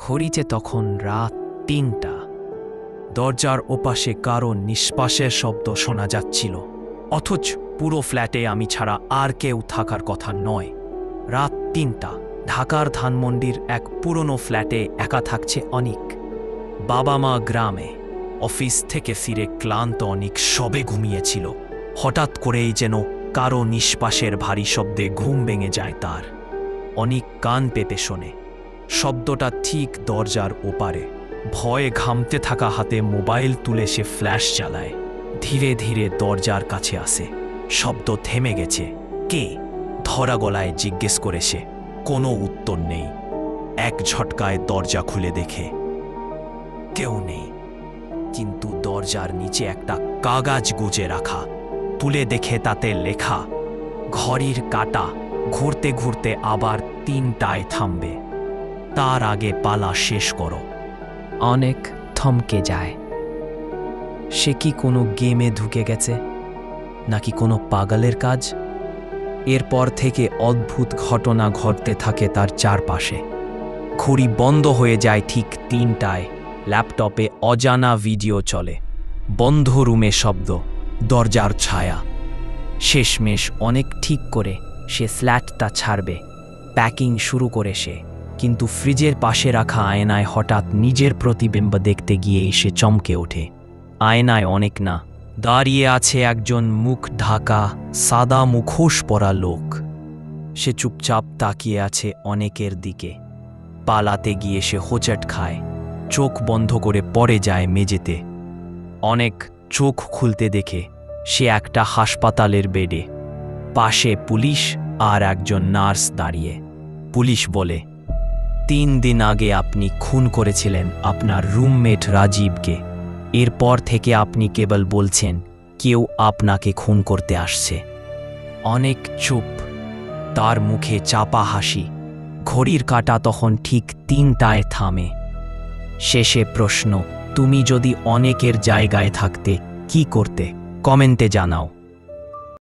ঘড়িতে তখন রাত ৩টা। দরজার ওপাশে কারো নিঃশ্বাসের শব্দ শোনা যাচ্ছিল, অথচ পুরো ফ্ল্যাটে আমি ছাড়া আর কেউ থাকার কথা নয়। রাত ৩টা, ঢাকার ধানমন্ডির এক পুরনো ফ্ল্যাটে একা থাকছে অনিক। বাবা মা গ্রামে, অফিস থেকে ফিরে ক্লান্ত অনিক সবে ঘুমিয়েছিল। হঠাৎ করেই যেন কারো নিঃশ্বাসের ভারী শব্দে ঘুম ভেঙে যায় তার। অনিক কান পেতে শোনে, শব্দটা ঠিক দরজার ওপারে। ভয়ে ঘামতে থাকা হাতে মোবাইল তুলে সে ফ্ল্যাশ চালায়। ধীরে ধীরে দরজার কাছে আসে। শব্দ থেমে গেছে। কে? ধরা গলায় জিজ্ঞেস করে সে। কোনো উত্তর নেই। এক ঝটকায় দরজা খুলে দেখে কেউ নেই, কিন্তু দরজার নিচে একটা কাগজ গুজে রাখা। তুলে দেখে তাতে লেখা, ঘড়ির কাঁটা ঘুরতে ঘুরতে আবার ৩টায় থামবে, তার আগে পালা শেষ করো। অনেক থমকে যায়। সে কি কোনো গেমে ঢুকে গেছে, নাকি কোনো পাগলের কাজ? এরপর থেকে অদ্ভুত ঘটনা ঘটতে থাকে তার চারপাশে। ঘড়ি বন্ধ হয়ে যায় ঠিক ৩টায়। ল্যাপটপে অজানা ভিডিও চলে। বন্ধ রুমে শব্দ, দরজার ছায়া। শেষমেশ অনেক ঠিক করে সে ফ্ল্যাটটা ছাড়বে। প্যাকিং শুরু করে সে, কিন্তু ফ্রিজের পাশে রাখা আয়নায় হঠাৎ নিজের প্রতিবিম্ব দেখতে গিয়ে সে চমকে ওঠে। আয়নায় অনেক না, দাঁড়িয়ে আছে একজন মুখ ঢাকা, সাদা মুখোশ পরা লোক। সে চুপচাপ তাকিয়ে আছে অনেকের দিকে। পালাতে গিয়ে সে হোঁচট খায়, চোখ বন্ধ করে পড়ে যায় মেঝেতে। অনেক চোখ খুলতে দেখে সে একটা হাসপাতালের বেডে। পাশে পুলিশ আর একজন নার্স দাঁড়িয়ে। পুলিশ বলে, ৩ দিন আগে আপনি খুন করেছিলেন আপনার রুমমেট রাজীবকে। এরপর থেকে আপনি কেবল বলছেন কেউ আপনাকে খুন করতে আসছে। অনেক চুপ, তার মুখে চাপা হাসি। ঘড়ির কাঁটা তখন ঠিক ৩টায় থামে। শেষে প্রশ্ন, তুমি যদি অনেকের জায়গায় থাকতে কি করতে? কমেন্টে জানাও।